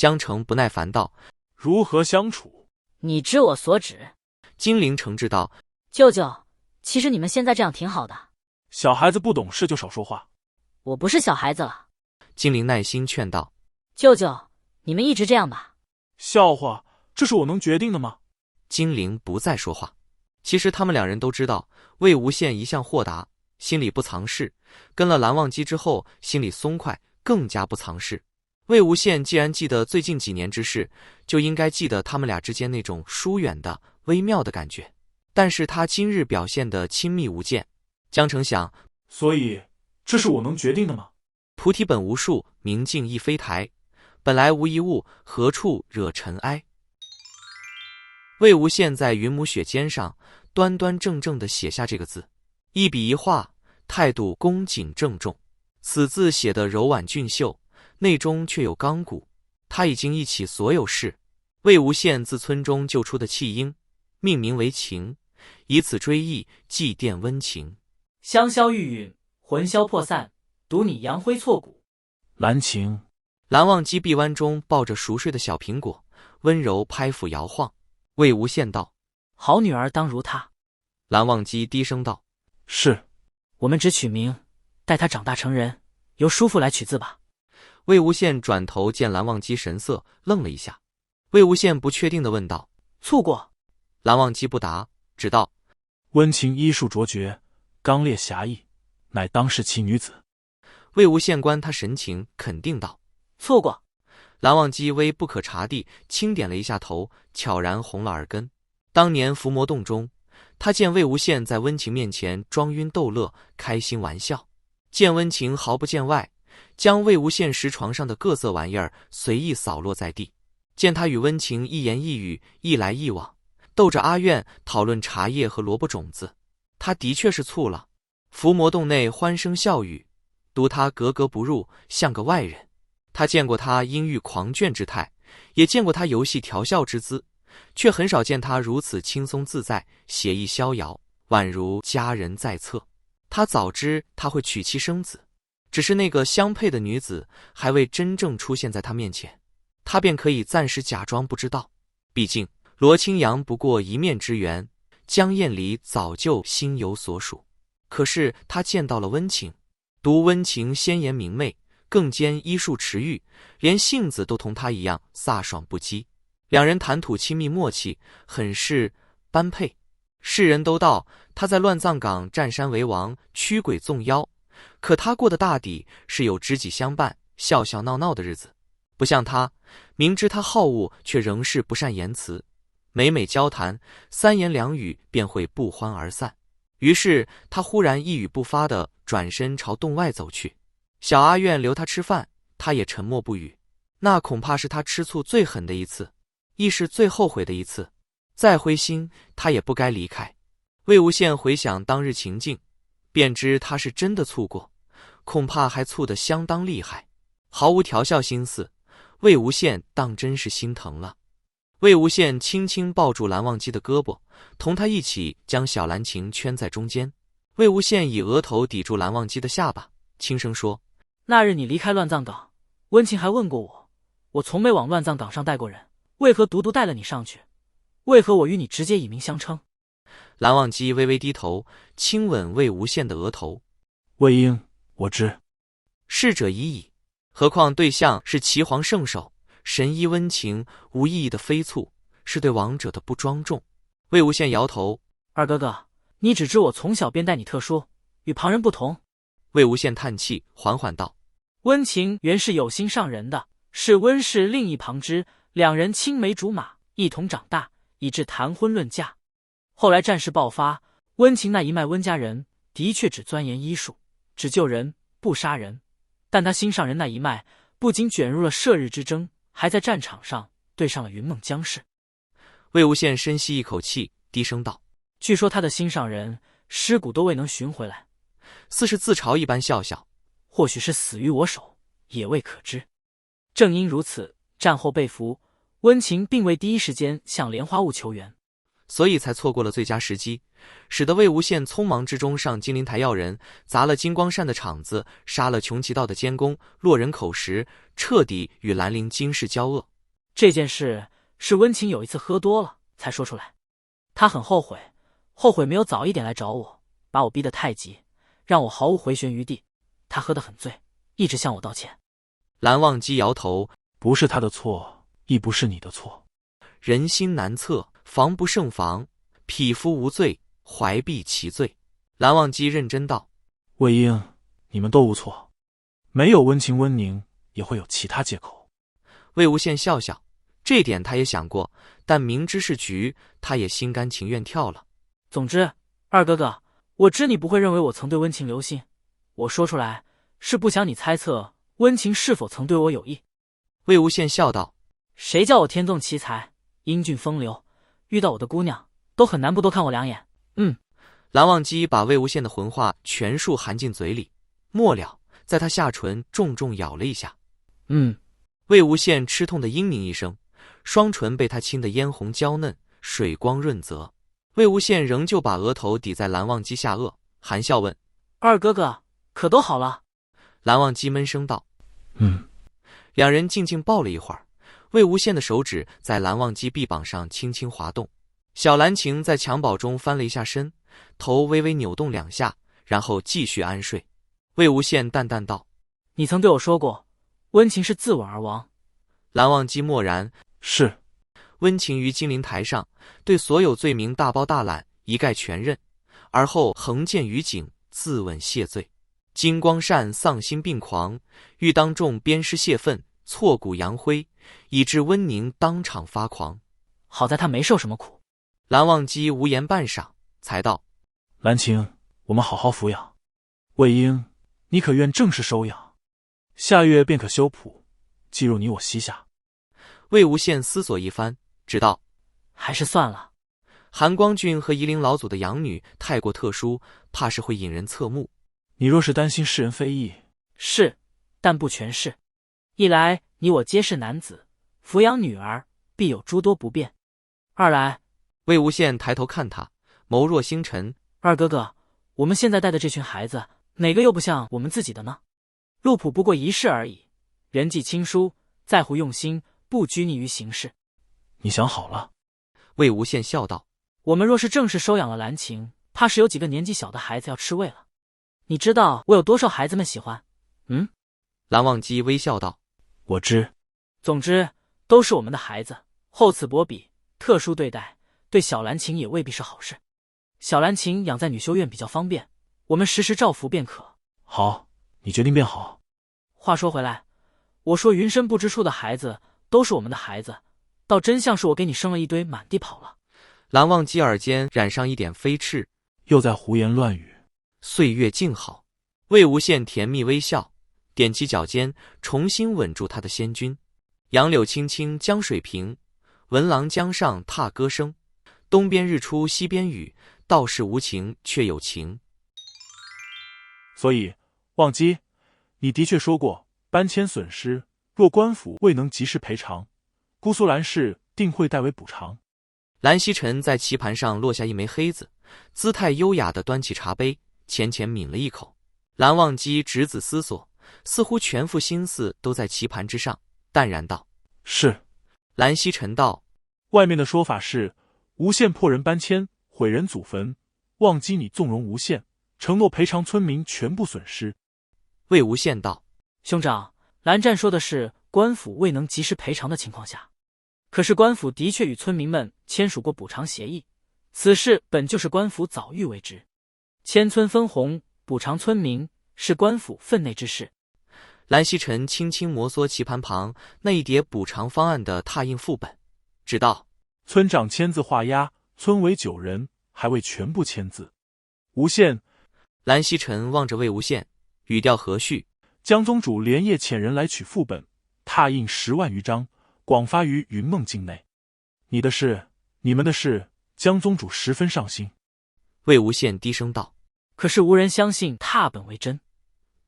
江澄不耐烦道：“如何相处？”你知我所指。金陵诚挚道：“舅舅，其实你们现在这样挺好的。小孩子不懂事就少说话。”我不是小孩子了。金陵耐心劝道：“舅舅，你们一直这样吧。”笑话，这是我能决定的吗？金陵不再说话。其实他们两人都知道，魏无羡一向豁达，心里不藏事，跟了蓝忘机之后，心里松快，更加不藏事。魏无羡既然记得最近几年之事，就应该记得他们俩之间那种疏远的、微妙的感觉。但是他今日表现得亲密无间。江澄想，所以这是我能决定的吗？菩提本无树，明镜亦非台，本来无一物，何处惹尘埃。魏无羡在云母雪笺上端端正正地写下这个字，一笔一画，态度恭谨郑重。此字写得柔婉俊秀，内中却有刚骨。他已经忆起所有事。魏无羡自村中救出的弃婴，命名为情，以此追忆祭奠温情。香消玉殒，魂消魄散，独你扬灰错骨。蓝情。蓝忘机臂弯中抱着熟睡的小苹果，温柔拍抚摇晃。魏无羡道：“好女儿当如她。”蓝忘机低声道：“是。”我们只取名，待她长大成人，由叔父来取字吧。魏无羡转头见蓝忘机神色，愣了一下。魏无羡不确定地问道：“醋过？”蓝忘机不答，只道：“温情医术卓绝，刚烈侠义，乃当世奇女子。”魏无羡观他神情，肯定道：“错过。”蓝忘机微不可察地轻点了一下头，悄然红了耳根。当年伏魔洞中，他见魏无羡在温情面前装晕逗乐，开心玩笑，见温情毫不见外，将魏无羡石床上的各色玩意儿随意扫落在地，见他与温情一言一语，一来一往，逗着阿苑讨论茶叶和萝卜种子，他的确是醋了。伏魔洞内欢声笑语，独他格格不入，像个外人。他见过他阴郁狂倦之态，也见过他游戏调笑之姿，却很少见他如此轻松自在，写意逍遥，宛如佳人在侧。他早知他会娶妻生子，只是那个相配的女子还未真正出现在他面前，他便可以暂时假装不知道。毕竟罗清扬不过一面之缘，江厌离早就心有所属。可是他见到了温情，独温情鲜艳明媚，更兼医术驰誉，连性子都同他一样飒爽不羁。两人谈吐亲密默契，很是般配。世人都道他在乱葬岗占山为王，驱鬼纵妖，可他过的大抵是有知己相伴，笑笑闹闹的日子。不像他，明知他好恶，却仍是不善言辞，每每交谈，三言两语便会不欢而散。于是他忽然一语不发地转身朝洞外走去。小阿苑留他吃饭，他也沉默不语。那恐怕是他吃醋最狠的一次，亦是最后悔的一次。再灰心，他也不该离开。魏无羡回想当日情境，便知他是真的醋过，恐怕还醋得相当厉害，毫无调笑心思。魏无羡当真是心疼了。魏无羡轻轻抱住蓝忘机的胳膊，同他一起将小蓝情圈在中间。魏无羡以额头抵住蓝忘机的下巴，轻声说：“那日你离开乱葬岗，温情还问过我，我从没往乱葬岗上带过人，为何独独带了你上去？为何我与你直接以名相称？”蓝忘机微微低头，亲吻魏无羡的额头。魏婴，我知。逝者已矣，何况对象是岐黄圣手，神医温情，无意义的飞醋，是对亡者的不庄重。魏无羡摇头：“二哥哥，你只知我从小便待你特殊，与旁人不同。”魏无羡叹气，缓缓道：“温情原是有心上人的，是温氏另一旁支，两人青梅竹马，一同长大，以致谈婚论嫁。后来战事爆发，温情那一脉温家人的确只钻研医术，只救人不杀人，但他心上人那一脉不仅卷入了射日之争，还在战场上对上了云梦江氏。”魏无羡深吸一口气，低声道：“据说他的心上人尸骨都未能寻回来，似是自嘲一般笑笑，或许是死于我手，也未可知。正因如此，战后被俘，温情并未第一时间向莲花坞求援，所以才错过了最佳时机，使得魏无羡匆忙之中上金陵台要人，砸了金光善的场子，杀了穷奇道的监工，落人口实，彻底与兰陵金氏交恶。这件事是温情有一次喝多了才说出来，他很后悔，后悔没有早一点来找我，把我逼得太急，让我毫无回旋余地。他喝得很醉，一直向我道歉。蓝忘机摇头，不是他的错，亦不是你的错。人心难测，防不胜防，匹夫无罪，怀璧其罪。蓝忘机认真道：魏婴，你们都无错，没有温情温宁，也会有其他借口。魏无羡笑笑，这点他也想过，但明知是局，他也心甘情愿跳了。总之，二哥哥，我知你不会认为我曾对温情留心，我说出来是不想你猜测温情是否曾对我有意。魏无羡笑道：谁叫我天纵奇才，英俊风流，遇到我的姑娘都很难不多看我两眼。蓝忘机把魏无羡的浑话全数含进嘴里，末了在他下唇重重咬了一下。魏无羡吃痛的嘤咛一声，双唇被他亲得嫣红娇嫩，水光润泽。魏无羡仍旧把额头抵在蓝忘机下颚，含笑问：二哥哥可都好了？蓝忘机闷声道：两人静静抱了一会儿，魏无羡的手指在蓝忘机臂膀上轻轻滑动。小兰情在襁褓中翻了一下身，头微微扭动2下，然后继续安睡。魏无羡淡淡道：你曾对我说过，温情是自刎而亡。蓝忘机默然：是。温情于金陵台上，对所有罪名大包大揽，一概全认，而后横剑于颈，自刎谢罪。金光善丧心病狂，欲当众鞭尸泄愤，挫骨扬灰，以致温宁当场发狂。好在他没受什么苦。蓝忘机无言半晌，才道：兰情，我们好好抚养。魏婴，你可愿正式收养？下月便可修谱，寄入你我膝下。魏无羡思索一番，只道：还是算了。韩光俊和夷陵老祖的养女太过特殊，怕是会引人侧目。你若是担心世人非议，是，但不全是。一来你我皆是男子，抚养女儿必有诸多不便；二来，魏无羡抬头看他，眸若星辰：二哥哥，我们现在带的这群孩子，哪个又不像我们自己的呢？路谱不过一事而已，人迹亲疏，在乎用心，不拘泥于形式。你想好了？魏无羡笑道：我们若是正式收养了兰情，怕是有几个年纪小的孩子要吃味了。你知道我有多少孩子们喜欢？蓝忘机微笑道：我知。总之都是我们的孩子，厚此薄彼，特殊对待，对小兰情也未必是好事。小兰情养在女修院比较方便，我们时时照拂便可。好，你决定便好。话说回来，我说云深不知处的孩子都是我们的孩子，倒真像是我给你生了一堆满地跑了。蓝忘机耳间染上一点飞翅，又在胡言乱语。岁月静好。魏无羡甜蜜微笑，踮起脚尖，重新吻住他的仙君。杨柳青青江水平，闻郎江上踏歌声。东边日出西边雨，道是无情却有情。所以，忘机，你的确说过，搬迁损失若官府未能及时赔偿，姑苏兰氏定会代为补偿。蓝曦臣在棋盘上落下一枚黑子，姿态优雅地端起茶杯，浅浅抿了一口。蓝忘机执子思索，似乎全副心思都在棋盘之上，淡然道：是。蓝曦臣道：外面的说法是无限破人搬迁，毁人祖坟，忘机你纵容无限，承诺赔偿村民全部损失。魏无羡道：兄长，蓝湛说的是官府未能及时赔偿的情况下，可是官府的确与村民们签署过补偿协议，此事本就是官府早预为之，迁村分红补偿村民是官府分内之事。蓝曦臣轻轻摩挲棋盘旁那一叠补偿方案的拓印副本，只道：村长签字画押，村委9人，还未全部签字。无限。蓝曦臣望着魏无羡，语调和煦：江宗主连夜遣人来取副本，拓印10万余张，广发于云梦境内。你的事，你们的事，江宗主十分上心。魏无羡低声道：可是无人相信拓本为真。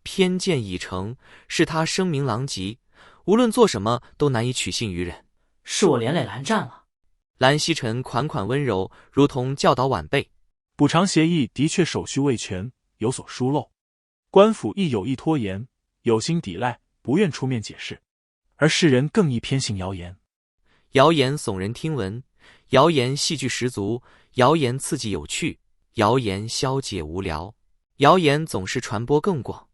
偏见已成，是他声名狼藉，无论做什么都难以取信于人。是我连累蓝湛了。蓝曦臣款款温柔，如同教导晚辈。补偿协议的确手续未全，有所疏漏，官府亦有意拖延，有心抵赖，不愿出面解释，而世人更易偏信谣言。谣言耸人听闻，谣言戏剧十足，谣言刺激有趣，谣言消解无聊，谣言总是传播更广。